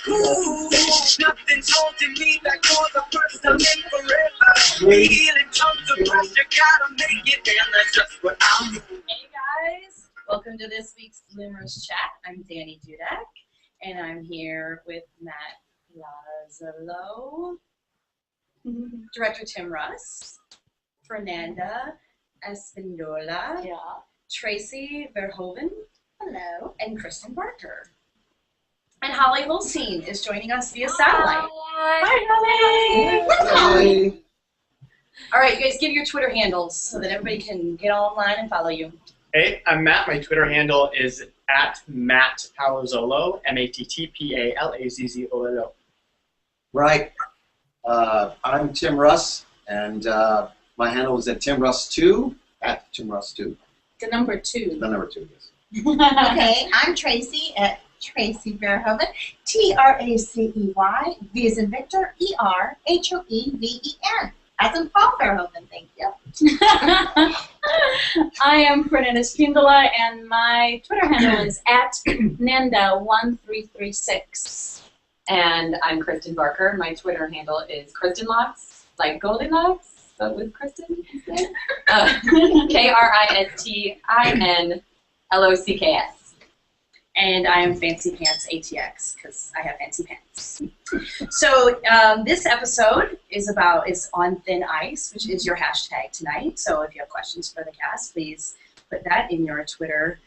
Nothing's holding me back for the first time in forever. Feeling tons of pressure, gotta make it, and that's just what I'm doing. Hey guys, welcome to this week's Bloomers Chat. I'm Dani Dudek, and I'm here with Matt Lazalo, Director Tim Russ, Fernanda Espindola, Tracy Verhoeven, hello, and Kristen Barker. And Holly Holstein is joining us via satellite. Hi, Holly. All right, you guys give your Twitter handles so that everybody can get online and follow you. Hey, I'm Matt. My Twitter handle is @MattPalazzolo, MattPalazzolo. Right. I'm Tim Russ, and my handle is @TimRuss2, @TimRuss2. The number 2. The number 2, yes. Okay, I'm Tracy @Tracy Verhoeven, TRACEY, V as in Victor, ERHOEVEN, as in Paul Verhoeven, thank you. I am Fernanda Espindola, and my Twitter handle is @Nanda1336. And I'm Kristen Barker. My Twitter handle is KristenLocks, like Goldilocks, but with Kristen instead. KristinnLocks. And I am Fancy Pants ATX because I have fancy pants. So this episode is on thin ice, which is your hashtag tonight. So if you have questions for the cast, please put that in your Twitter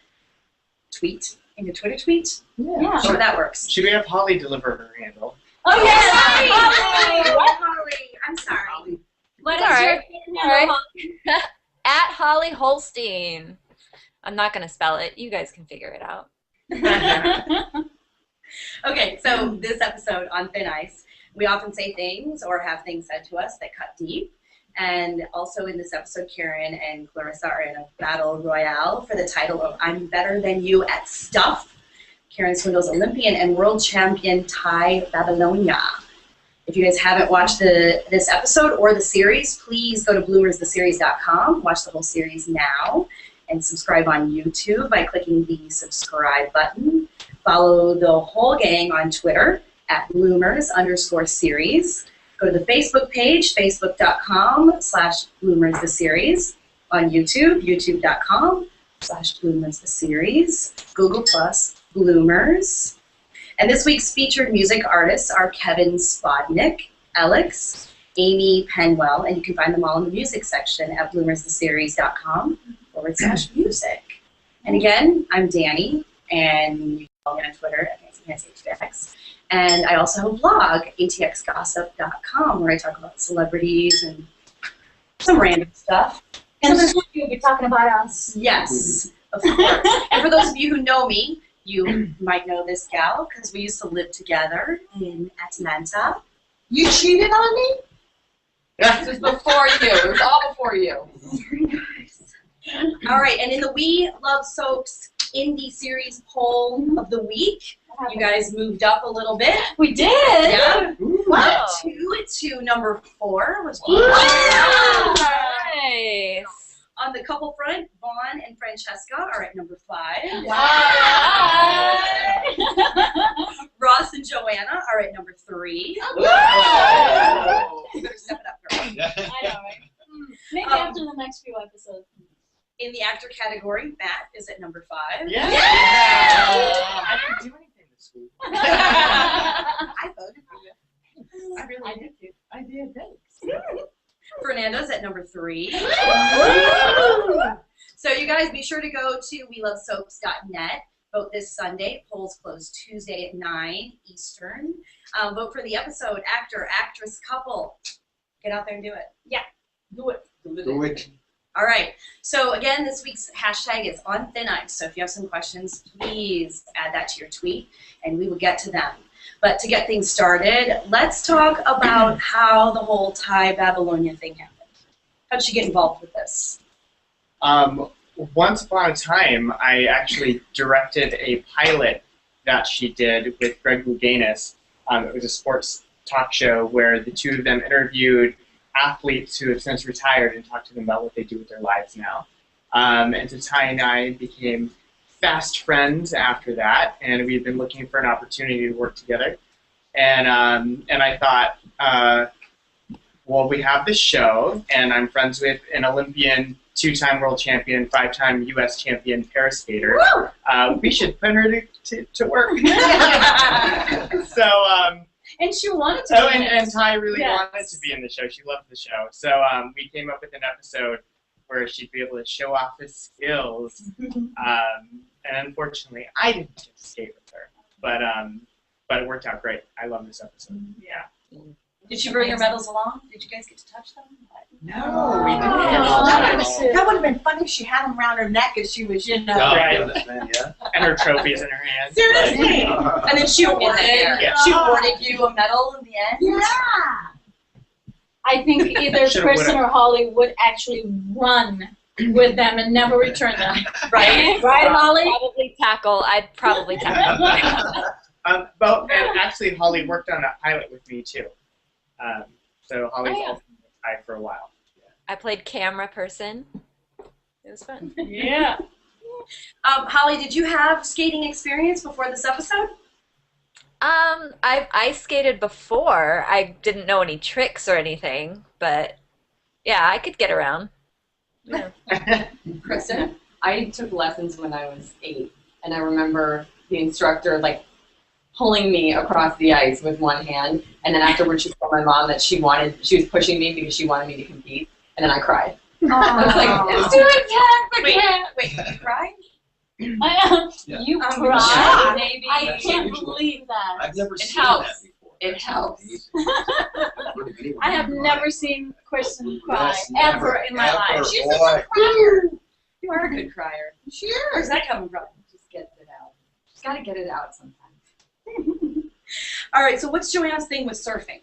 tweet. In your Twitter tweet? Yeah. Sure, that works. Should we have Holly deliver her handle? Oh, yes! Holly! Holly, I'm sorry. What is Alright. your handle? @Holly Holstein. I'm not going to spell it. You guys can figure it out. Okay, so this episode on thin ice, we often say things or have things said to us that cut deep. And also in this episode, Karen and Clarissa are in a battle royale for the title of I'm Better Than You at Stuff. Karen Swindle's Olympian and World Champion Tai Babilonia. If you guys haven't watched this episode or the series, please go to bloomerstheseries.com, watch the whole series now, and subscribe on YouTube by clicking the subscribe button. Follow the whole gang on Twitter @bloomers_series. Go to the Facebook page, facebook.com/bloomerstheseries. On YouTube, youtube.com/bloomerstheseries. Google+ Bloomers. And this week's featured music artists are Kevin Spodnik, Alex, Amy Penwell, and you can find them all in the music section at bloomerstheseries.com/music. And again, I'm Dani, and you can follow me on Twitter @FancyPantsATX. And I also have a blog, atxgossip.com, where I talk about celebrities and some random stuff. And soon you'll be talking about us. Yes, of course. And for those of you who know me, you might know this gal, because we used to live together in Atlanta. You cheated on me? This was before you. It was all before you. All right, and in the We Love Soaps Indie Series poll of the week, you guys moved up a little bit. We did. Yeah. Wow. 2 to number 4 was Nice. On the couple front, Vaughn and Francesca are at number 5. Wow. Ross and Joanna are at number 3. You better step it up, girl. I know, right? Maybe after the next few episodes. In the actor category, Matt is at number 5. Yeah! Yeah! I didn't do anything this week. I voted for you. I did too. I did, thanks. Fernanda's at number 3. So you guys be sure to go to welovesoaps.net. Vote this Sunday. Polls close Tuesday at 9 Eastern. Vote for the episode, actor, actress, couple. Get out there and do it. Yeah, do it. Do it. All right. So again, this week's hashtag is on thin ice. So if you have some questions, please add that to your tweet, and we will get to them. But to get things started, let's talk about how the whole Tai Babilonia thing happened. How did you get involved with this? Once upon a time, I actually directed a pilot that she did with Greg Louganis. It was a sports talk show where the two of them interviewed athletes who have since retired and talked to them about what they do with their lives now. And so Tai and I became fast friends after that, and we've been looking for an opportunity to work together. and I thought, well, we have this show, and I'm friends with an Olympian, 2-time world champion, 5-time U.S. champion para skater. We should put her to work. So, And she wanted to. and Ty really Yes. wanted to be in the show. She loved the show. So we came up with an episode where she'd be able to show off his skills. And unfortunately, I didn't get to skate with her, but it worked out great. I love this episode. Yeah. Did she bring your medals along? Did you guys get to touch them? No, we didn't. That would have been funny if she had them around her neck as she was, you know. Right. Yeah. And her trophies in her hands. Seriously. And then she awarded, Yeah. she awarded you a medal in the end? Yeah. I think either Should've, Kristen or Holly would actually run with them and never return them. Right? Right, Holly? Probably tackle. I'd probably tackle. And actually, Holly worked on that pilot with me too. So Holly's also been with Ty for a while. I played camera person. It was fun. Yeah. Holly, did you have skating experience before this episode? I've ice skated before. I didn't know any tricks or anything, but yeah, I could get around. Yeah. Kristen, I took lessons when I was 8, and I remember the instructor like pulling me across the ice with one hand, and then afterwards she told my mom that she was pushing me because she wanted me to compete, and then I cried. I was like, Do it, Kat, Wait, you cried? You I'm cried? shocked, maybe. I That's can't unusual. believe that. I've never It seen helps. that before. It helps. I have never seen Kristen cry Yes, ever never, in my ever, life. She's boy. such a crier. You are a good crier. Sure. Where's that coming from? Just get it out. Just gotta get it out sometimes. All right, so what's Joanna's thing with surfing?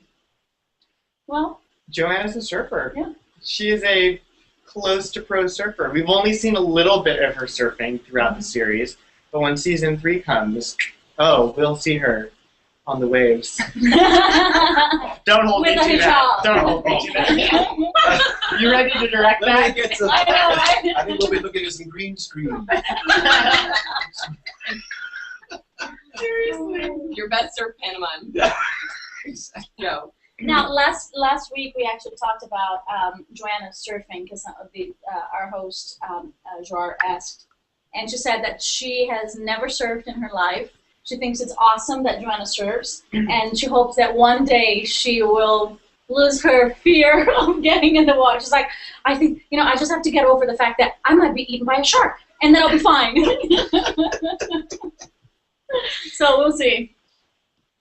Well, Joanna's a surfer. Yeah. She is a close to pro surfer. We've only seen a little bit of her surfing throughout the series, but when season 3 comes, we'll see her on the waves. Don't hold me with a to that. hijab. Don't hold me to that. You ready to direct Let me that? get some. I know, right? I think we'll be looking at some green screen. Seriously. Your best surf pantomime. Go. Now, last week we actually talked about Joanna surfing because our host, Joar, asked, and she said that she has never surfed in her life. She thinks it's awesome that Joanna surfs, and she hopes that one day she will lose her fear of getting in the water. She's like, I think, I just have to get over the fact that I might be eaten by a shark, and then I'll be fine. So we'll see.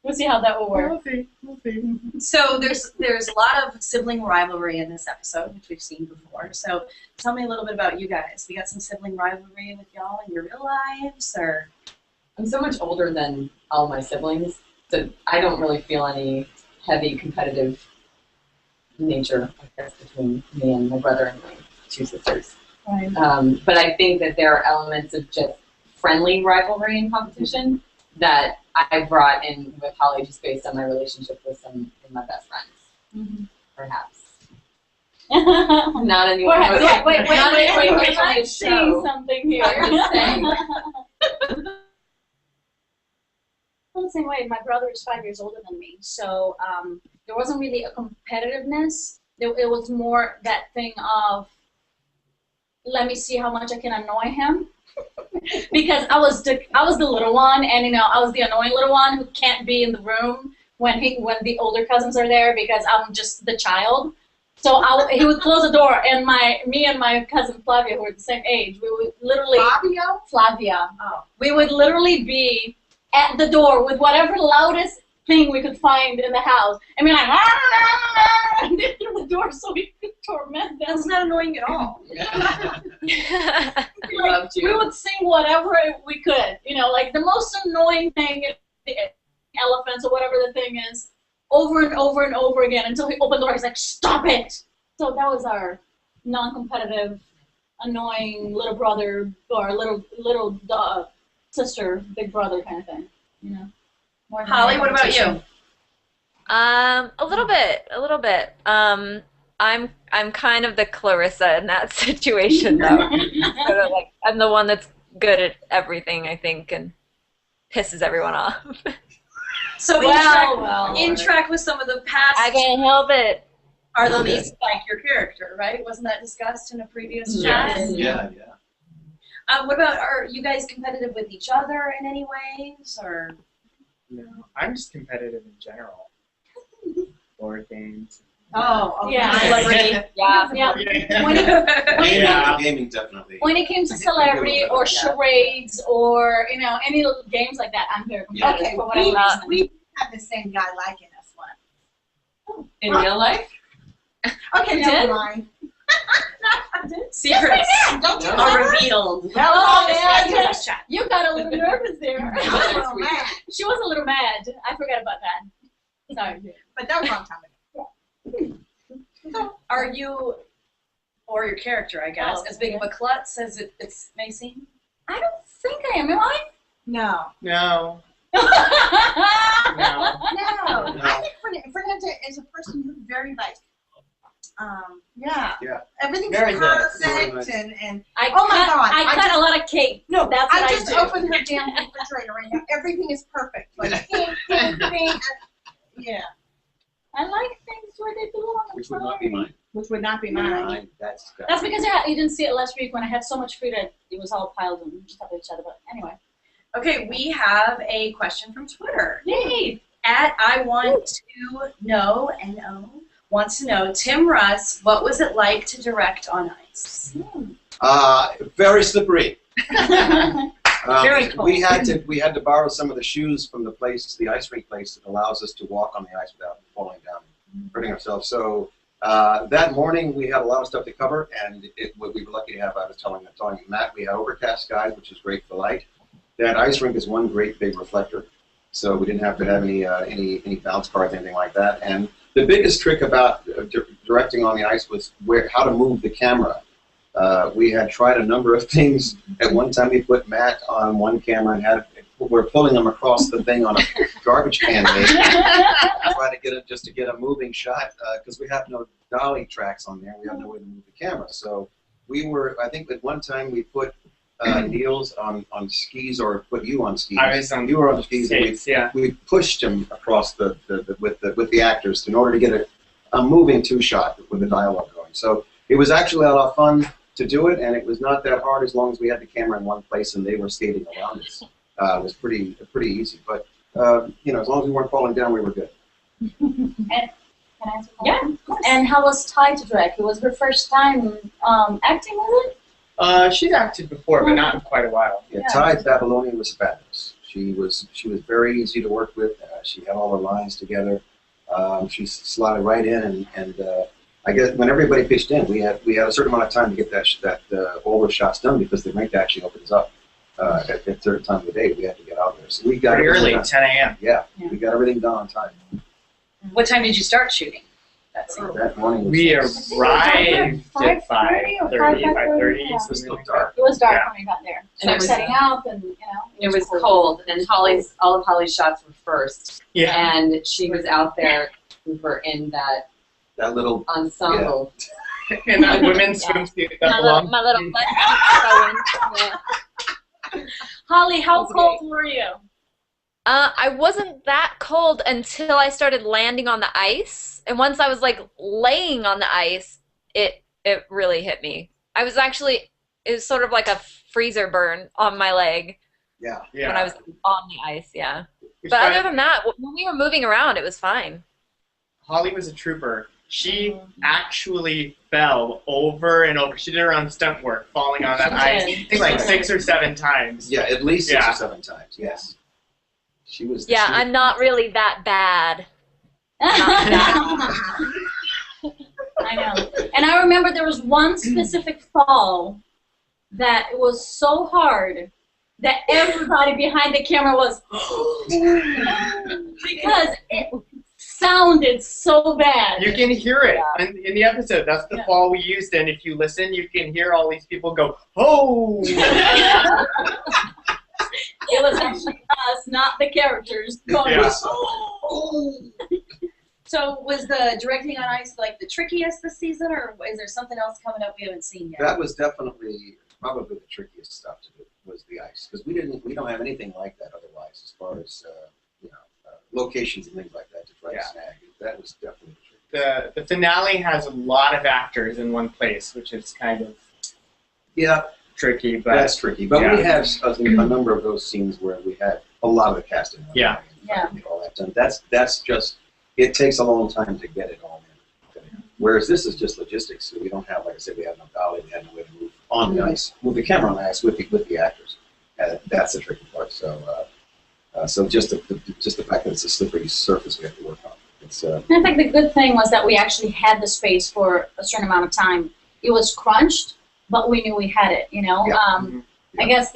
We'll see how that will work. We'll see. So there's a lot of sibling rivalry in this episode, which we've seen before. So tell me a little bit about you guys. We got some sibling rivalry with y'all in your real lives, or? I'm so much older than all my siblings, so I don't really feel any heavy competitive nature, I guess, between me and my brother and my 2 sisters. Right. But I think that there are elements of just friendly rivalry and competition that I brought in with Holly just based on my relationship with some of my best friends, perhaps. Not anyone. Wait, on I'm the seeing show. something here. I'm just saying. Well, the same way, my brother is 5 years older than me, so there wasn't really a competitiveness. It was more that thing of, let me see how much I can annoy him. Because I was the little one, and I was the annoying little one who can't be in the room when the older cousins are there because I'm just the child. So he would close the door, and me and my cousin Flavia, who were the same age, we would literally Flavia. Oh. We would literally be at the door with whatever loudest thing we could find in the house, and be like, and then through the door so we could torment them. That's not annoying at all. Like, we would sing whatever we could, like the most annoying thing, the elephants or whatever the thing is, over and over and over again until he opened the door. He's like, stop it! So that was our non-competitive, annoying little brother or little sister, big brother kind of thing, More than Holly, what about you? A little bit. I'm kind of the Clarissa in that situation, though. Sort of like, I'm the one that's good at everything, I think, and pisses everyone off. So in track with some of the past. I can't help it. Are the least like your character, right? Wasn't that discussed in a previous chat? Yeah. What about, are you guys competitive with each other in any ways, or? No, I'm just competitive in general. Board games. Oh, okay. Yeah. Celebrity. Yeah. Gaming definitely. When it came to celebrity or charades or any little games like that, I'm very competitive Okay, for whatever reason. we have the same guy liking us one. In real life? Okay, You never did? mind. Secrets Don't you are know? revealed. Oh, Just chat. You got a little nervous there. Oh, man. She was a little mad. I forgot about that. Sorry. But that was a long time ago. Are you, or your character, I guess, as big of a klutz as it may seem? I don't think I am I? No. No. No. No. No. I think Fernanda is a person who's very yeah. Everything's Very good. perfect Nice. and I oh my cut, God, I cut a lot of cake. no, That's what I I just do. opened her damn refrigerator right now. Everything is perfect. Like ping, ping, ping. Yeah. I like things where they belong. Which would not be mine. Which would not be mine. That's That's because you didn't see it last week when I had so much food that it was all piled on top of each other. But anyway. Okay, we have a question from Twitter. Yay! At I want to know, N-O, wants to know, Tim Russ, what was it like to direct on ice? very slippery. Very cool. We had to borrow some of the shoes from the ice rink place that allows us to walk on the ice without falling down, hurting ourselves. So that morning we had a lot of stuff to cover, and we were lucky to have. I was telling Matt, we had overcast skies, which is great for light. That ice rink is one great big reflector, so we didn't have to have any bounce cards, anything like that. And the biggest trick about directing on the ice was how to move the camera. We had tried a number of things. At one time, we put Matt on one camera and we're pulling him across the thing on a garbage can, maybe, try to get a moving shot because we have no dolly tracks on there. We have no way to move the camera. So I think at one time we put Niels on skis or put you on skis. You were on skis. Skates, yeah. We pushed him across with the actors in order to get a moving two-shot with the dialogue going. So it was actually a lot of fun to do it, and it was not that hard as long as we had the camera in one place and they were skating around us. It was pretty easy. But as long as we weren't falling down, we were good. Can I answer that? Yeah, of course. And how was Ty to direct? It was her first time acting, was it? She's acted before, but not in quite a while. Yeah, Tai Babilonia was fabulous. She was very easy to work with. She had all her lines together. She slotted right in, and I guess when everybody pitched in, we had a certain amount of time to get all those shots done because the rink actually opens up at the third time of the day. We had to get out there, so we got Pretty early, done. 10 a.m. Yeah, we got everything done on time. What time did you start shooting that scene? That morning was We nice. arrived at 5:30 or 5:30. Yeah. It was still dark. It was dark Yeah. when we got there. And So it was- setting up and, It was cold, and all of Holly's shots were first. Yeah. And she was out there. We were in that That little ensemble. And that women's swimsuit that belonged. My little butt going. Yeah. Holly, how cold were you? I wasn't that cold until I started landing on the ice, and once I was like laying on the ice, it really hit me. It was sort of like a freezer burn on my leg Yeah. Yeah. when I was on the ice. Yeah, Which but by- other than that, when we were moving around, it was fine. Holly was a trooper. She actually fell over and over. She did her own stunt work, falling on that ice. I think like 6 or 7 times. Yeah, at least 6 Yeah. or 7 times. Yes. She was. Yeah, I'm not really that bad. I know. And I remember there was one specific fall that was so hard that everybody behind the camera was because it sounded so bad. You can hear it in the episode. That's the fall we used, and if you listen, you can hear all these people go, "Oh!" It was actually us, not the characters. Going, Yeah. So was the directing on ice like the trickiest this season, or is there something else coming up we haven't seen yet? That was definitely probably the trickiest stuff to do was the ice because we don't have anything like that otherwise as far as locations and things like that to try Yeah. to snag. That was definitely true. The finale has a lot of actors in one place, which is kind of tricky. But That's tricky. But yeah. we have a number of those scenes where we had a lot of the casting. Yeah. To get all that done. That's just, it takes a long time to get it all in. Whereas this is just logistics. So we don't have, like I said, we have no dolly, we had no way to move on the ice, move the camera on the ice with the actors. That's the tricky part. So just the fact that it's a slippery surface we have to work on. It's I think the good thing was that we actually had the space for a certain amount of time. It was crunched, but we knew we had it, you know? Yeah. I guess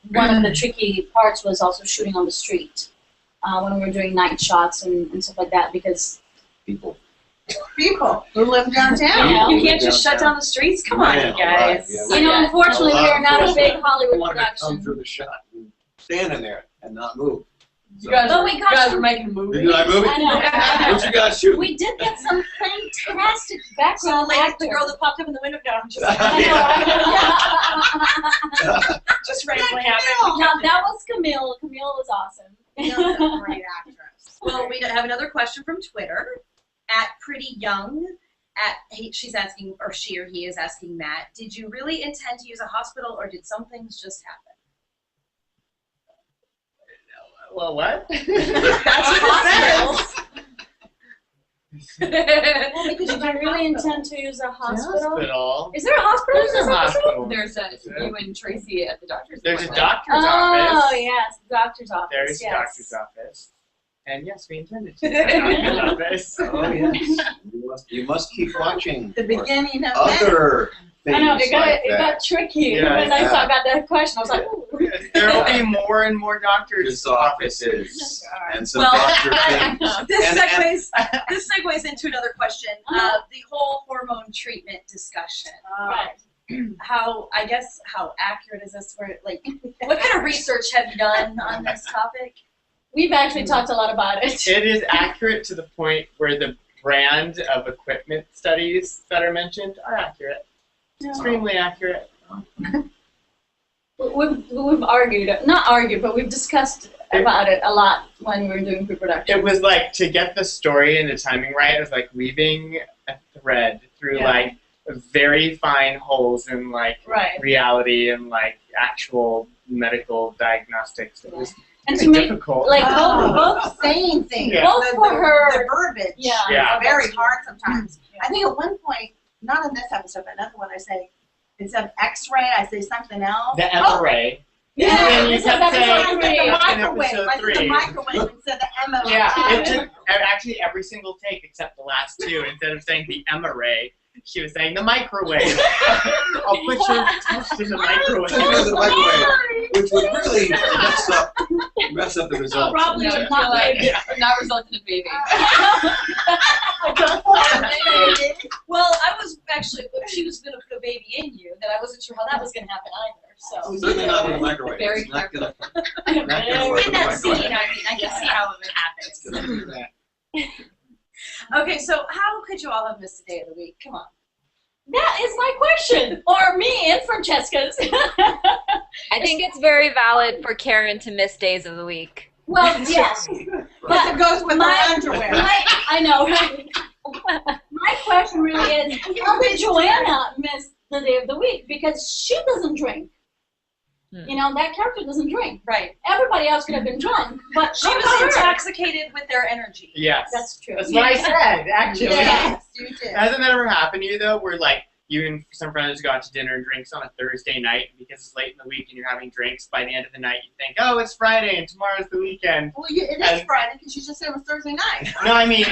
one of the tricky parts was also shooting on the street when we were doing night shots and stuff like that, because people who live downtown. Yeah. You can't just shut down the streets. Come on, Man, you guys. yeah. you know, unfortunately, we are not a big Hollywood wanted to come production. through the shot and stand in there and not move. You guys, But we you got guys some- were making movies. Did I move it? I know. What you guys shooting? We did get some fantastic So background like actors. the girl that popped up in the window down just, just randomly happened. No, that was Camille. Camille was awesome. She's a great actress. Well, we have another question from Twitter at Pretty Young. She's asking, or she or he is asking Matt, did you really intend to use a hospital, or did some things just happen? Well, what? That's what it says. Well, because did you really intend to use a hospital? Hospital. Is there a hospital? There's a hospital. There's you and Tracy at the doctor's There's a appointment. doctor's Oh, office. yes, doctor's office. There's a yes. doctor's office. And yes, we intended to. The doctor's office. Oh yes. You must keep watching The beginning of other things I know, like it that. got tricky. Yeah, When I got that question, I was like, ooh. There will be more and more doctors' His offices and some Well, doctor things. This segues into another question. The whole hormone treatment discussion. Right. How accurate is this? Like, what kind of research have you done on this topic? We've actually talked a lot about it. It is accurate to the point where the brand of equipment studies that are mentioned are accurate. Extremely accurate. We've argued, not argued, but we've discussed about it a lot when we were doing pre-production. It was like, to get the story and the timing right, it was like weaving a thread through like very fine holes in like reality and like actual medical diagnostics. It was And to make, difficult. like, both saying things. Yeah. Both for her. The verbiage Yeah. is very hard sometimes. I think at one point, not in this episode, but another one, I say, instead of X-ray, I say something else. The MRA. Yeah, And you this is kept episode saying- three. The in microwave. episode I said the 3. microwave instead of the MRA. Yeah, it took actually every single take except the last two. Instead of saying the MRA, she was saying the microwave. I'll put your toast in the microwave. The microwave, which would really mess up the results. Probably No, would not like, make it. not result in a baby. Well, I was actually, if she was going to put a baby in you, then I wasn't sure how that was going to happen either. So. Certainly not with a microwave. Very It's not gonna. In Not gonna work with a that scene, microwave. I mean, I can see how it would It's gonna do that. happen. Okay, so how could you all have missed a day of the week? Come on. That is my question. Or me and Francesca's. I think it's very valid for Karen to miss days of the week. Well, yes. But it goes with my underwear. I know, right? My question really is, how did Joanna miss the day of the week? Because she doesn't drink. You know, that character doesn't drink. Right. Everybody else could have been drunk, but She was intoxicated with their energy. Yes. That's true. That's what I said, actually. Yes, you did. Hasn't that ever happened to you, though, where, like, you and some friends go out to dinner and drinks on a Thursday night, and because it's late in the week and you're having drinks, by the end of the night you think, oh, it's Friday and tomorrow's the weekend. Well, it is Friday because you just said it was Thursday night. No, I mean,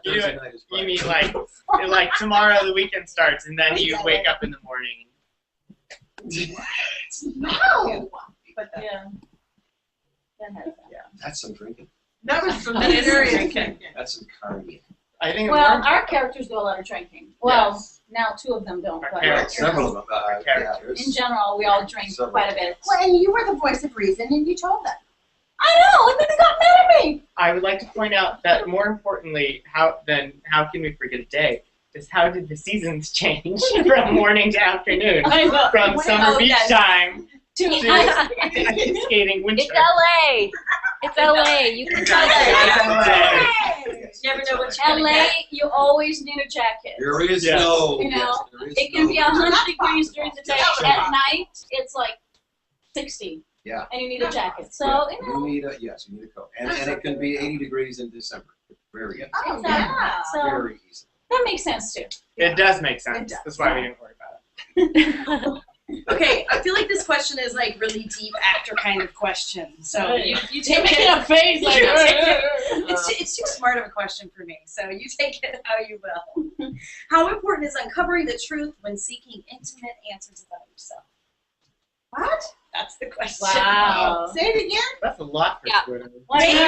Thursday night is you Friday. mean like tomorrow the weekend starts, and then you wake up in the morning. No. But Yeah. That's some drinking. that was some That is serious drinking. drinking. That's some cardio. I think Well, our characters do a lot of drinking. Well, Yes. now two of them don't. Our But characters. Several of them. Characters. in general, we all drink Several. quite a bit. Well, and you were the voice of reason, and you told them. I know, and then they got mad at me. I would like to point out that more importantly, how can we forget a day? Is how did the seasons change from morning to afternoon? I know. From summer beach time To to ice skating winter. It's LA. It's LA. You can tell that. You never know what LA, you always need a jacket. There is Yeah. no. You know, yes, there is It can be no- 100 degrees during the day. At night, it's like 60. Yeah. And you need a jacket. So, Yeah, you know. you need a coat, and it can be 80 degrees in December. Very easy. Oh, Exactly. yeah. So Very easy. that makes sense too. It does make sense. It does. That's why we didn't worry about it. Okay, I feel like this question is like really deep actor kind of question. So you You're take making it. a face like. You take it. It's too smart of a question for me. So you take it how you will. How important is uncovering the truth when seeking intimate answers about yourself? What? That's the question. Wow. Say it again. That's a lot for Yeah. Twitter. Thank you.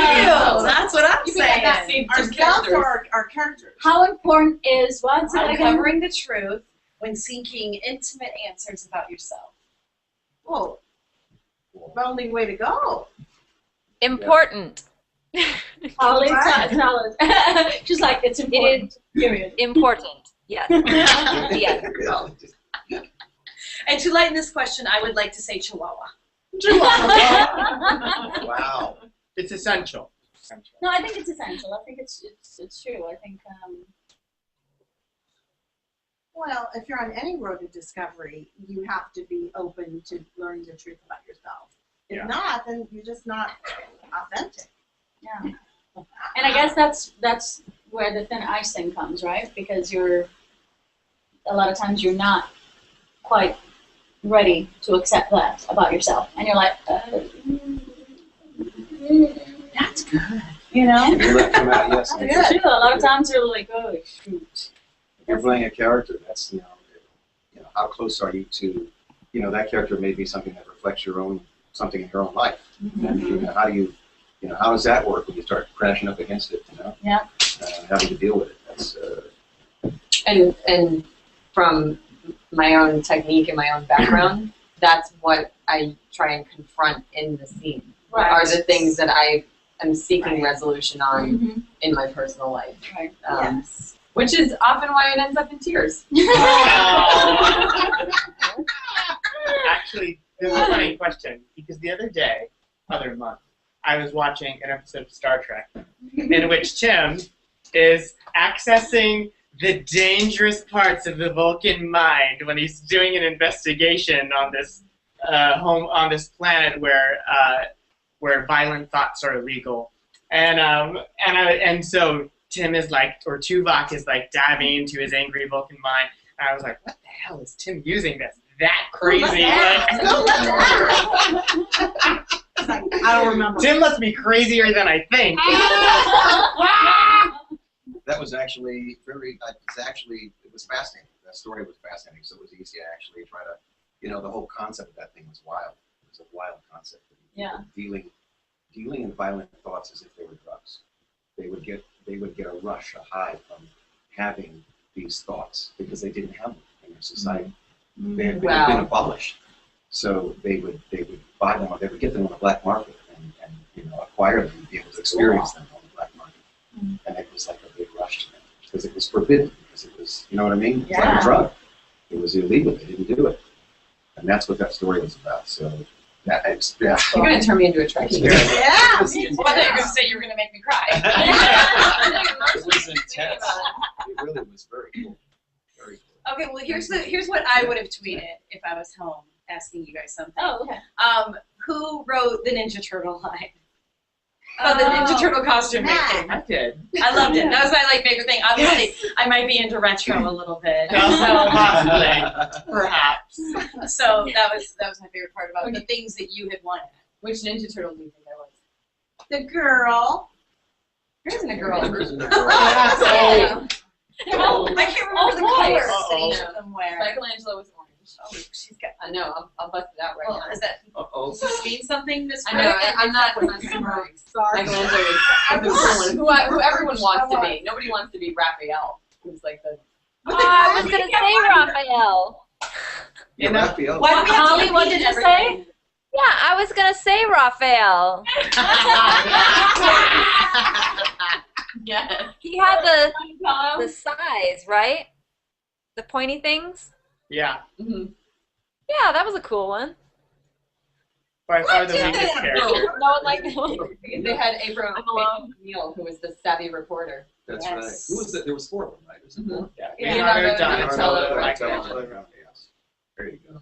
That's what I'm You mean that saying. scene Ourselves or our characters? How important is what's it again? Uncovering the truth when seeking intimate answers about yourself. Well, the only way to go. Important. Holly, tell us. She's like, it's important. Period. Important. Yes. Yeah. And to lighten this question, I would like to say Chihuahua. Wow. It's essential. No, I think it's essential. I think it's true. I think Well, if you're on any road to discovery, you have to be open to learning the truth about yourself. If Yeah. not, then you're just not authentic. yeah. And I guess that's where the thin ice thing comes, right? Because a lot of times you're not quite ready to accept that about yourself, and you're like, That's good. you know. You let it come out, yes. Good. It's true. A lot of times you're like, oh shoot. If you're playing a character, that's how close are you to that character may be something that reflects something in your own life, and how does that work when you start crashing up against it? Yeah. How do you deal with it? That's And from my own technique and my own background, that's what I try and confront in the scene. Right. Are the things that I am seeking Right. resolution on Mm-hmm. in my personal life. Right. Yes. Which is often why it ends up in tears. Actually, this is a funny question because the other month, I was watching an episode of Star Trek in which Tim is accessing the dangerous parts of the Vulcan mind when he's doing an investigation on this on this planet where violent thoughts are illegal, and so Tim is like, or Tuvok is like diving into his angry Vulcan mind, and I was like, what the hell is Tim using this that crazy? I don't remember. Tim must be crazier than I think. That was actually it was fascinating. That story was fascinating, so it was easy to actually try to, the whole concept of that thing was wild. It was a wild concept. Yeah. Dealing in violent thoughts as if they were drugs. They would get a rush, a high from having these thoughts because they didn't have them in their society. They had been abolished. So they would buy them, or they would get them on the black market and acquire them and be able to experience them on the black market. And it was like a big rush to them because it was forbidden, because it was, you know what I mean? It's like a drug. It was illegal. They didn't do it. And that's what that story was about. So it's You're going to turn me into a Trekkie. Yeah. Well, I thought you were going to say you were going to make me cry. It was intense. It really was very cool. Very cool. Okay, well, here's what I would have tweeted if I was home asking you guys something. Oh, okay. Who wrote the Ninja Turtle line? Oh, the Ninja Turtle costume making. I did. I loved it. That was my favorite thing. Obviously, I might be into retro a little bit. Possibly. Perhaps. So that was my favorite part about the things that you had wanted. Which Ninja Turtle do you think I was? The girl. There isn't a girl. There isn't a Oh. Oh. I can't remember the colors Uh-oh. that each of them wear. Michelangelo was orange. Oh, she's got. I know. I'll bust it out right Well, now. is that Uh-oh. does this mean something, Miss? I know. Brooke? I'm not smart. Sorry. Michelangelo is the cool one. Who everyone wants to be. Nobody wants to be Raphael, who's like the. Oh, I was gonna say Raphael. Yeah, Raphael. Why do we have Holly, to what repeat did you everything? Yeah, I was gonna say Raphael. Yes. He had the size, right? The pointy things. Yeah. Mm-hmm. Yeah, that was a cool one. By far the weakest character. No, like They had Abram Neal, who was the savvy reporter. That's Yes. right. Who was that? There was four of them, right? Was it four? Yeah. Yeah. Leonardo, Donatello, Donatello, Michelangelo. Yes. There you go.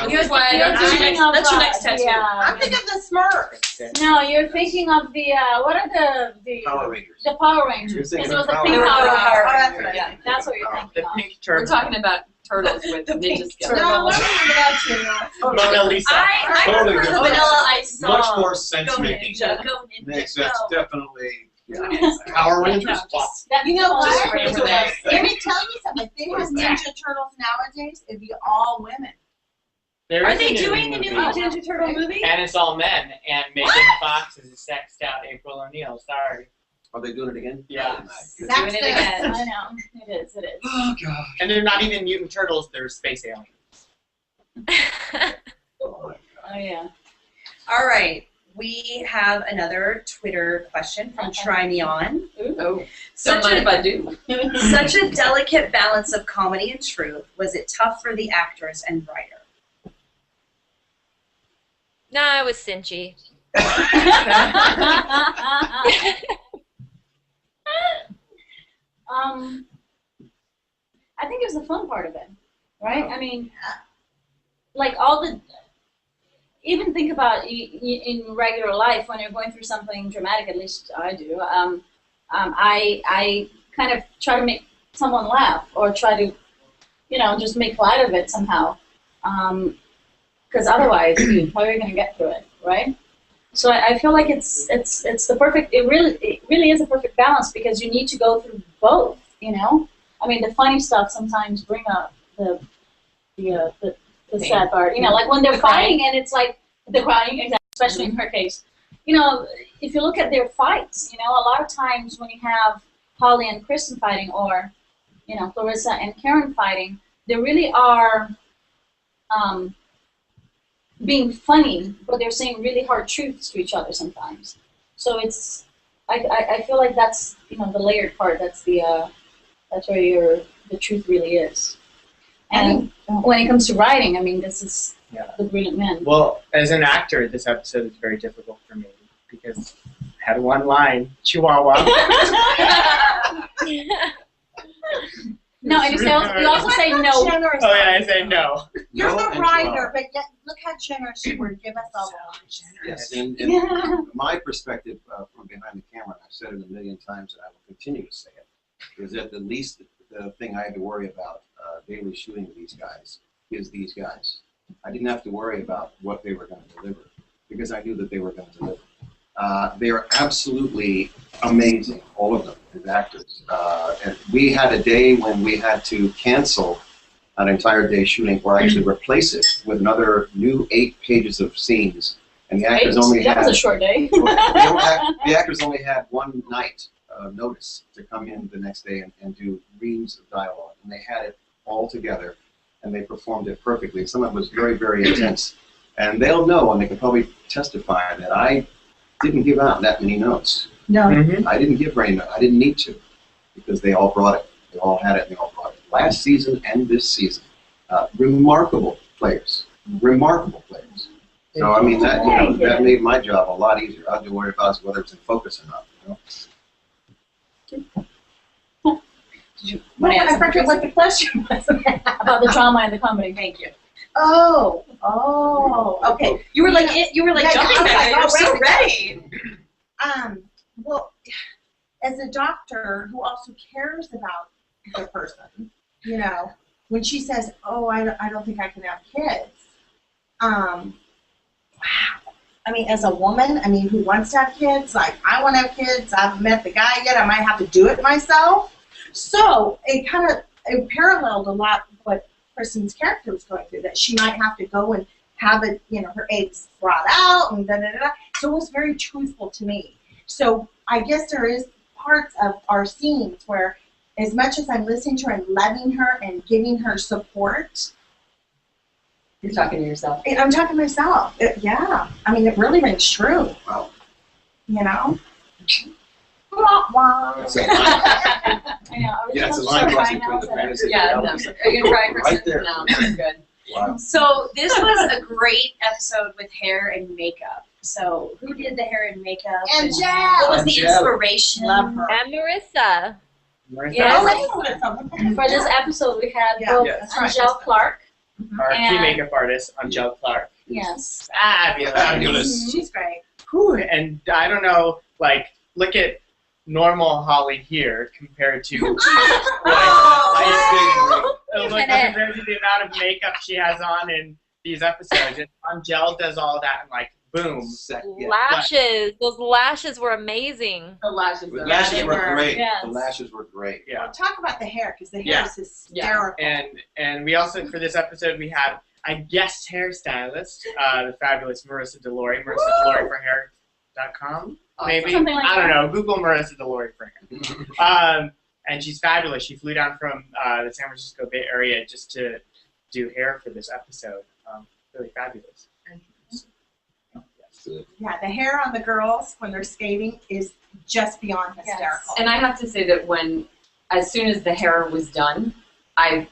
Here's why I don't That's your Thinking next- of, that's your next tattoo. I'm thinking of the Smurfs. No, you're thinking of the what are the Power Rangers. the Power Rangers? You're thinking This was of the Power pink Rangers. Power Oh, that's Rangers. right. Yeah. That's what you're The thinking of. pink We're turtle. talking about turtles with The ninja pink skills. No, I'm thinking of that too. Mona Lisa. I Totally prefer the different. Vanilla Ice song. Much more sense Go making. Ninja, go Ninja, Next, go. that's definitely Power Rangers. Wow. That's You know all what? right. for that. Let me tell you something. If they had Ninja Turtles nowadays, it'd be all women. There Are is they a doing a new movie, Ninja Turtle movie? and it's all men, and Megan Fox is a sexed out April O'Neil. Sorry. Are they doing it again? Yeah. That's Doing it again. I know. It is. It is. Oh god. And they're not even mutant turtles, they're space aliens. Oh, Oh yeah. All right. We have another Twitter question from Try Me On. Oh, don't Such mind if a, I do. such a delicate balance of comedy and truth. Was it tough for the actors and writer? Nah, it was cinchy. I think it was the fun part of it, right? I mean, like all the, even think about in regular life when you're going through something dramatic. At least I do. I kind of try to make someone laugh or try to, just make light of it somehow. Because otherwise, how are you going to get through it, right? So I feel like it's the perfect. It really is a perfect balance because you need to go through both. I mean, the funny stuff sometimes bring up the sad part. Like when they're fighting and it's like they're crying, exactly, especially in her case. If you look at their fights, a lot of times when you have Holly and Kristen fighting, or Clarissa and Karen fighting, they really are being funny, but they're saying really hard truths to each other sometimes. So it's, I feel like that's the layered part. That's where the truth really is. And when it comes to writing, I mean, this is the brilliant men. Well, as an actor, this episode is very difficult for me because I had one line, Chihuahua. No, and you also say no. Oh yeah, I say no. You're No the and writer, Chihuahua. but yet look how generous you were. Give us all that. Yes, and my perspective from behind the camera, and I've said it a million times, and I will continue to say it, is that the least the thing I had to worry about daily shooting with these guys is these guys. I didn't have to worry about what they were going to deliver because I knew that they were going to deliver. They are absolutely amazing, all of them, as actors. And we had a day when we had to cancel an entire day shooting, or actually replace it with another new 8 pages of scenes. And the actors only That had was a short day. the actors only had one night notice to come in the next day and do reams of dialogue, and they had it all together, and they performed it perfectly. Some of it was very, very intense, and they'll know, and they can probably testify that I didn't give out that many notes. No. Mm-hmm. I didn't give very much. I didn't need to, because they all brought it. They all had it, and they all brought it. Last season and this season, remarkable players. Remarkable players. So I mean that made my job a lot easier. I had to worry about whether it's in focus or not. I forget what the question was. About the drama and the comedy. Thank you. Oh, okay. You were like jumping back. You were so ready. ready. Well, as a doctor who also cares about the person, when she says, "Oh, I don't think I can have kids," wow. I mean, as a woman, who wants to have kids, like I want to have kids. I haven't met the guy yet. I might have to do it myself. So it kind of paralleled a lot what Kristen's character was going through. That she might have to go and have it, her eggs brought out and da da da. So it was very truthful to me. So I guess there is parts of our scenes where, as much as I'm listening to her and loving her and giving her support, You're talking to yourself. I'm talking to myself. Yeah. It really rings true. Wow. Wah, wah. That's a line. I know. I was Yeah, it's a just line so crossing crying between the out there. fantasy and Yeah, no. reality. Are you going to try, Kristen? Right there. No, that's good. Wow. So this was a great episode with hair and makeup. So who did the hair and makeup? And what was the Angel. inspiration? Love her. And Marissa. Yes. Oh, that's Marissa. For this episode, we had Yeah. both Yes. Angel Clark. Our key And- makeup artist, Angel Clark. Yes. Fabulous. Fabulous. She's great. Whew, and I don't know, like, look at normal Holly here compared to Oh, look compared to the amount of makeup she has on in these episodes. And Angel does all that and like boom. Yeah. Lashes. Those lashes were amazing. The lashes. The are- lashes they were were. great. Yes. The lashes were great. Yeah. Talk about the hair, because the hair Yeah. is hysterical. And we also, for this episode, we had a guest hairstylist, the fabulous Marissa DeLory. Marissa DeLory for hair.com, maybe? Something like I don't that. know. Google Marissa DeLory for hair. And she's fabulous. She flew down from the San Francisco Bay Area just to do hair for this episode. Really fabulous. Yes. Yeah, the hair on the girls when they're skating is just beyond hysterical. And I have to say that as soon as the hair was done, I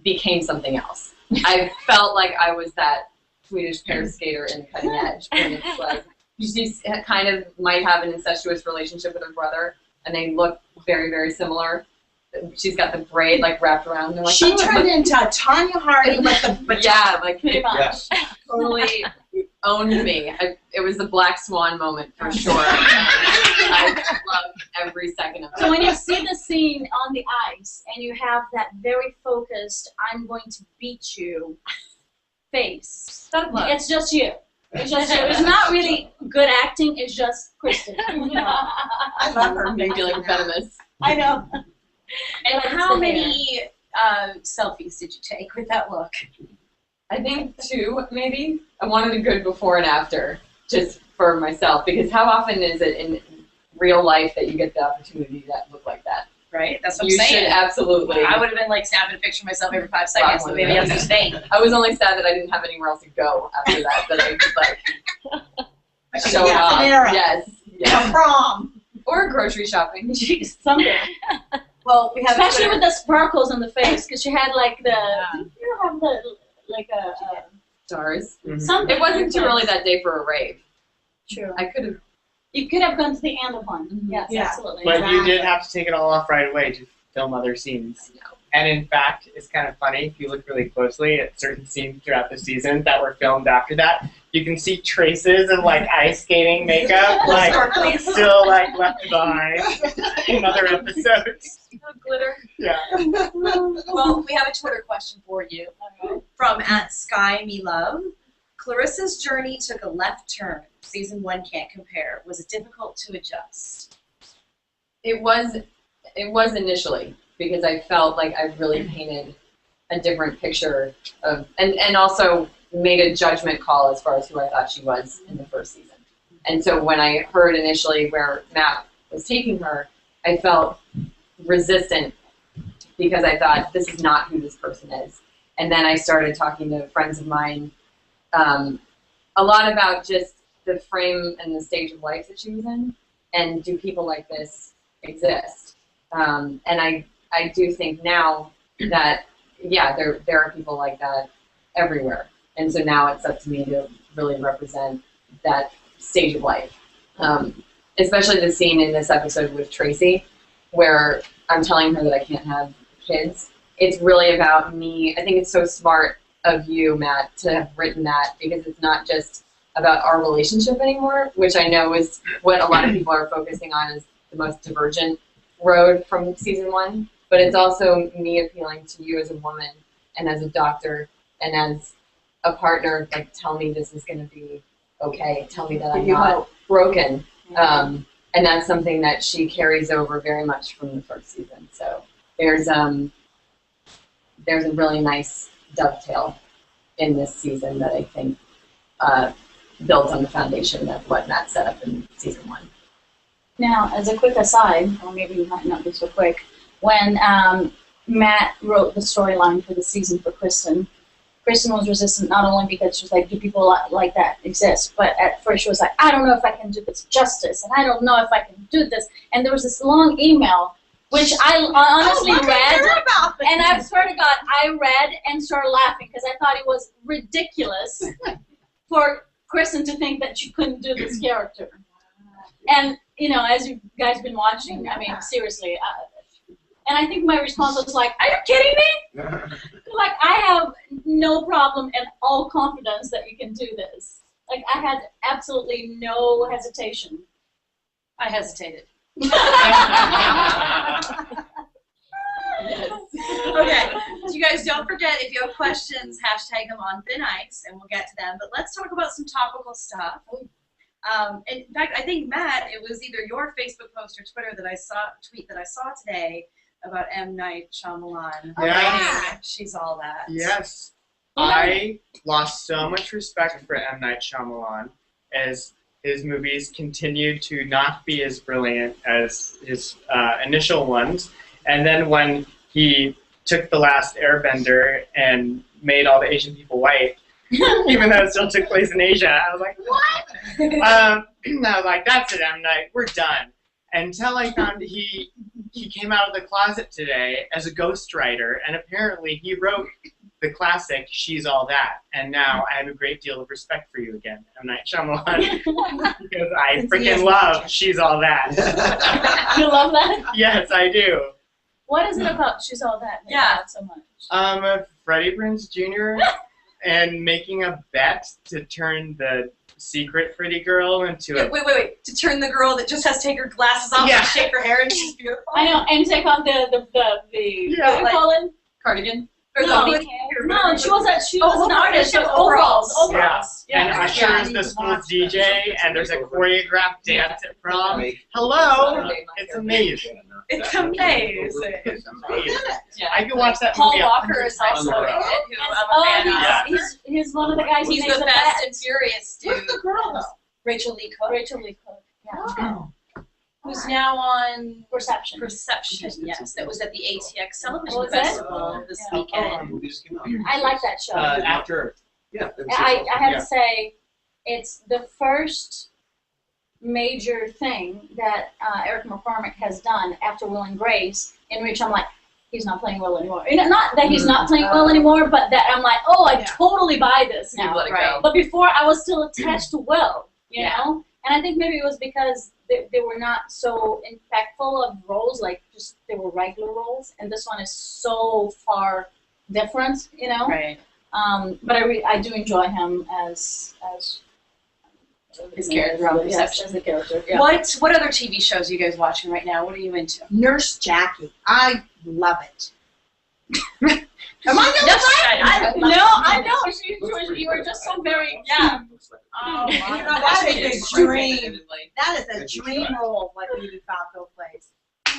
became something else. I felt like I was that Swedish pair skater in Cutting Edge. And it's like, she kind of might have an incestuous relationship with her brother, and they look very, very similar. She's got the braid like wrapped around. They're like, She oh, turned into Tanya Harding with the baton. yeah, like Pretty much. Yes. totally owned me. It was the Black Swan moment for sure. I loved every second of it. So when you see the scene on the ice and you have that very focused, I'm going to beat you face, it's just you. It's just you. It's not really good acting, it's just Kristen. I love her. Made me like venomous. I know. And It's how the hair. many selfies did you take with that look? I think 2, maybe. I wanted a good before and after, just for myself, because how often is it in real life that you get the opportunity to look like that? Right? That's what I'm You saying. should absolutely. I would have been like snapping a picture of myself every 5 seconds, but maybe I'm just vain. I was only sad that I didn't have anywhere else to go after that, that I could like show Yeah, off. Panera. Yes. A Yes. prom. Or grocery shopping. Jeez, someday. Well, we have Especially with the sparkles on the face, because she had like the, did you have the, like a, Stars. Mhm. something. It wasn't too early that day for a rave. True. I could have. You could have gone to the end of one. Yes, Yeah. absolutely. But you did have to take it all off right away to film other scenes. And in fact, it's kind of funny if you look really closely at certain scenes throughout the season that were filmed after that. You can see traces of like ice skating makeup, like still like left behind in other episodes. Glitter. Yeah. Well, we have a Twitter question for you from @SkyMeLove. Clarissa's journey took a left turn. Season 1 can't compare. Was it difficult to adjust? It was initially, because I felt like I really painted a different picture of, and also made a judgment call as far as who I thought she was in the first season. And so when I heard initially where Matt was taking her, I felt resistant because I thought, this is not who this person is. And then I started talking to friends of mine a lot about just the frame and the stage of life that she was in, and do people like this exist? And I do think now that, yeah, there are people like that everywhere. And so now it's up to me to really represent that stage of life. Especially the scene in this episode with Tracy, where I'm telling her that I can't have kids. It's really about me. I think it's so smart of you, Matt, to have written that, because it's not just about our relationship anymore, which I know is what a lot of people are focusing on as the most divergent road from season 1, but it's also me appealing to you as a woman and as a doctor and as a partner, like, tell me this is going to be okay. Tell me that I'm not broken. And that's something that she carries over very much from the first season. So there's a really nice dovetail in this season that I think builds on the foundation of what Matt set up in season 1. Now, as a quick aside, or maybe you might not be so quick, when Matt wrote the storyline for the season for Kristen was resistant not only because she was like, do people like that exist, but at first she was like, I don't know if I can do this justice, and I don't know if I can do this. And there was this long email which I honestly what did I read. hear about this? And I swear to God, I read and started laughing because I thought it was ridiculous for Kristen to think that she couldn't do this character. And, you know, as you guys been watching, I mean, seriously. And I think my response was like, are you kidding me? Like, I have no problem and all confidence that you can do this. Like, I had absolutely no hesitation. I hesitated. Okay, so you guys don't forget, if you have questions, hashtag them on Thin Ice, and we'll get to them. But let's talk about some topical stuff. In fact, I think, Matt, it was either your Facebook post or Twitter that I saw, tweet that I saw today about M. Night Shyamalan writing She's All That. Yes. I lost so much respect for M. Night Shyamalan as his movies continued to not be as brilliant as his initial ones. And then when he took The Last Airbender and made all the Asian people white, even though it still took place in Asia, I was like, what? I was like, that's it, M. Night, we're done. Until I found he came out of the closet today as a ghostwriter, and apparently he wrote the classic She's All That. And now I have a great deal of respect for you again, M. Night Shyamalan, because I freaking love She's All That. You love that? Yes, I do. What is it about She's All That? Not so much. Freddie Prinze Jr. and making a bet to turn the secret pretty girl into a... Wait. To turn the girl that just has to take her glasses off and shake her hair and she's beautiful. I know, and take off the what do you call it? Cardigan. No, she was an artist. She was overalls. Yeah. And Usher is the school's DJ, and there's a choreographed dance at prom. Hello! It's amazing. It's amazing. It's amazing. Yeah. I can watch that Paul movie Walker is also in it, who I'm a fan of. He's one of the guys who He's makes the the Fast bet. and Furious dude. Who's the girl, though? Rachel Lee Cook. Rachel Lee Cook. Yeah. Who's now on Perception. Yes, that was at the ATX Television Was it? Festival this weekend. I like that show. After. Yeah. I have to say, it's the first major thing that Eric McCormick has done after Will and Grace, in which I'm like, he's not playing well anymore. Not that he's not playing well anymore, but that I'm like, oh, I totally buy this now. Let it go. But before, I was still attached to Will, you know? And I think maybe it was because they were not so impactful of roles, like just they were regular roles, and this one is so far different, you know? Right. But I do enjoy him as his character on Perception. As a character. Yeah. What other TV shows are you guys watching right now? What are you into? Nurse Jackie. I love it. Am I the No, I know. You were just so very, Oh, that is a dream. That is a dream role, like Edie Falco plays.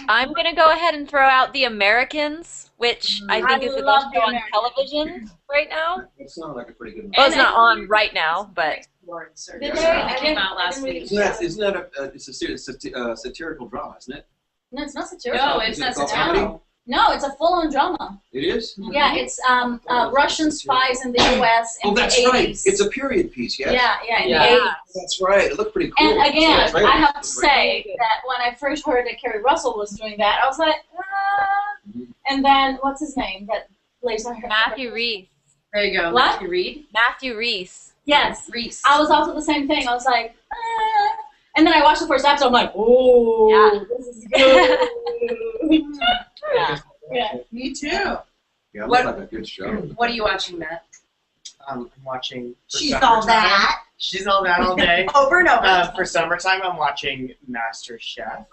I'm going to go ahead and throw out The Americans, which I think is the best show on television right now. It sounded like a pretty good one. Well, it's not on right now, but... It came out last week. Isn't that it's a satirical drama, isn't it? No, it's not satirical. No, it's not satirical. No, it's a full-on drama. It is? Yeah, it's Russian spies in the U.S. in the 80s. That's right. It's a period piece, yes. Yeah, in the 80s. That's right. It looked pretty cool. And again, I have to say that when I first heard that Kerry Russell was doing that, I was like, And then, what's his name that plays on her? Matthew Reese. There you go. What? Matthew Reed? Matthew Reese. Yes. Reese. I was also the same thing. I was like, And then I watched the first episode. I'm like, oh, this is good. Yeah. Me too. Yeah, it looks like a good show. What are you watching, Matt? I'm watching... She's All That. She's All That all day. Over and over. For summertime, I'm watching Master Chef.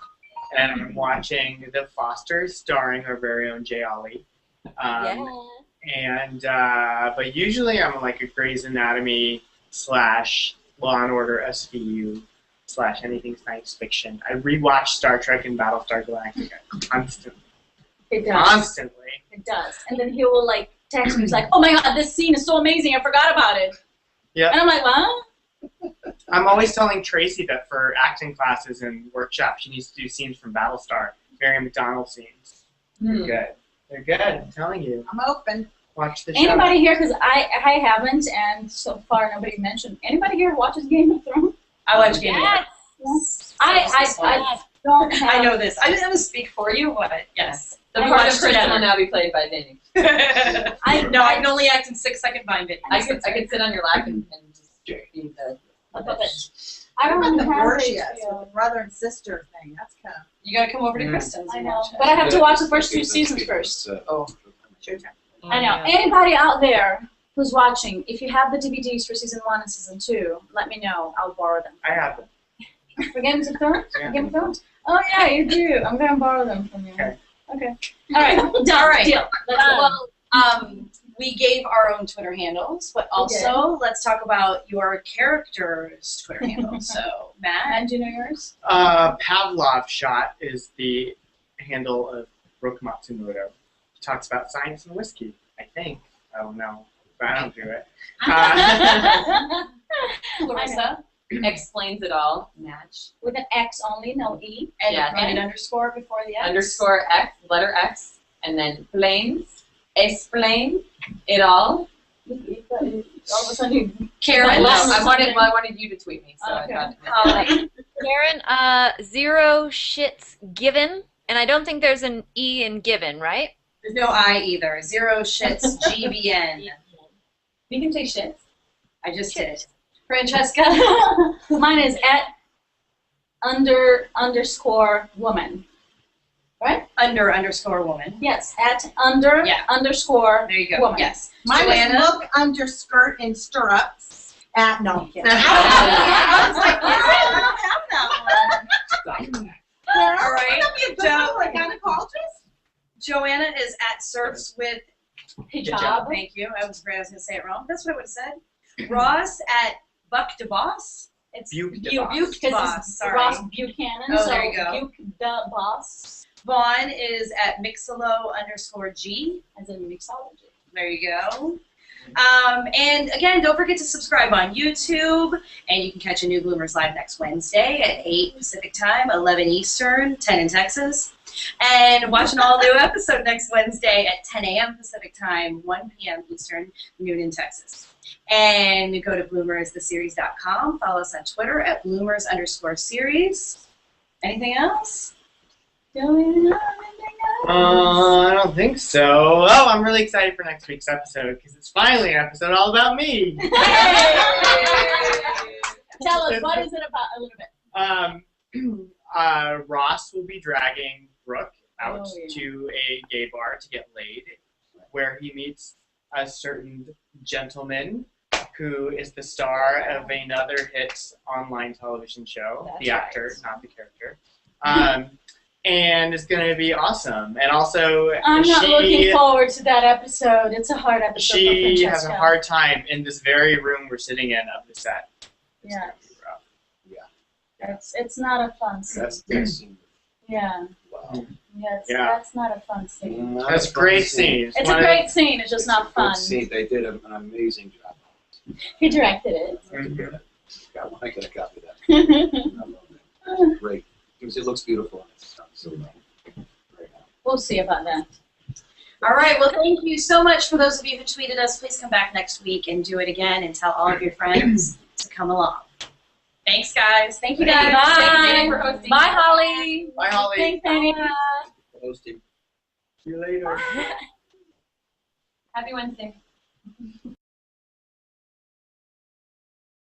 And I'm watching The Fosters, starring our very own Jay Ollie. But usually I'm like a Grey's Anatomy / Law and Order SVU / anything science fiction. I rewatch Star Trek and Battlestar Galactica constantly. It does. Constantly. It does. And then he will like text me. He's like, oh my God, this scene is so amazing. I forgot about it. Yeah. And I'm like, what? I'm always telling Tracy that for acting classes and workshops, she needs to do scenes from Battlestar. Mary McDonald scenes. They're good. They're good. I'm telling you. I'm open. Watch the show. Anybody here, because I haven't, and so far nobody mentioned. Anybody here watches Game of Thrones? I watch Game of Thrones. I don't have. I know this. I'm going to speak for you, but yes. The We part of watched Kristen together. will now be played by Dani. I can only act in 6-second Vine videos. I could sit on your lap and just be the puppet. I don't I'm the have Borgias HBO. with the brother and sister thing. That's kind of. You got to come over to Kristen's I and know, watch it. but I have to watch the first 2 seasons first. Oh. I know. Anybody out there who's watching, if you have the DVDs for season 1 and season 2, let me know. I'll borrow them. I have them. For Game of Thrones? Yeah. Game of Thrones? Oh yeah, you do. I'm gonna borrow them from you. Okay. Okay. All right. All right. Deal. Let's go. Well, we gave our own Twitter handles, but also let's talk about your character's Twitter handles. So, Matt. And do you know yours? Pavlov Shot is the handle of Brooke Matsumoto. He talks about science and whiskey, I think. I don't know, but I don't do it. Clarissa. Explains it all. Match. With an X only, no E. And, Yeah, and an underscore before the X. Underscore X, letter X, and then plains, explain it all. All of a sudden you. Karen. I wanted you to tweet me, so Okay. I thought. Karen, 0 shits given, and I don't think there's an E in given, right? There's no I either. 0 shits GBN. You can take shit. I just did. Francesca. Mine is @underscore woman. Right? Underscore woman. Yes, @ Yeah. underscore There you go. woman. Yes. Mine Joanna. is look under skirt and stirrups. No, I'm kidding. I was like, I don't have that one. All right. That'd be a good one, like gynecologist. Joanna is @surfs with Hijab. Thank you. I was afraid I was going to say it wrong. That's what I would have said. Ross @BuckDeBoss. It's Buke Buke DeBoss. DeBoss. Because Sorry. Ross Buchanan. Oh, so there you go. Buke the boss, Vaughn is @Mixalo_G. as in mixology. There you go. And again, don't forget to subscribe on YouTube. And you can catch a new Bloomers Live next Wednesday at 8 Pacific Time, 11 Eastern, 10 in Texas. And watch an all-new episode next Wednesday at 10 a.m. Pacific Time, 1 p.m. Eastern, noon in Texas. And go to bloomerstheseries.com. Follow us on Twitter @bloomers_series. Anything else? I don't think so. Oh, I'm really excited for next week's episode because it's finally an episode all about me. Tell us, what is it about a little bit? Ross will be dragging Brooke out Oh, yeah. to a gay bar to get laid, where he meets a certain gentleman who is the star of another hit online television show, That's the actor, right. not the character. And it's going to be awesome. And also, I'm not looking forward to that episode. It's a hard episode for she Francesca. has a hard time in this very room we're sitting in of the set. It's Yeah. gonna be rough. It's not a fun scene. That's scene. Yeah. Wow. Yes, Yeah. that's not a fun scene. That's a great scene. It's a great scene. It's just not fun. Scene. They did an amazing job. He directed it. Mhm. I gotta copy that. I love that. Great. It looks beautiful. And it's done so well. Right now. We'll see about that. All right. Well, thank you so much for those of you who tweeted us. Please come back next week and do it again and tell all of your friends to come along. Thanks, guys. Thank you, guys. Bye. Thanks, Dani, for hosting. Bye, Holly. Bye, Holly. Thanks, Dani. Hosting. See you later. Happy Wednesday.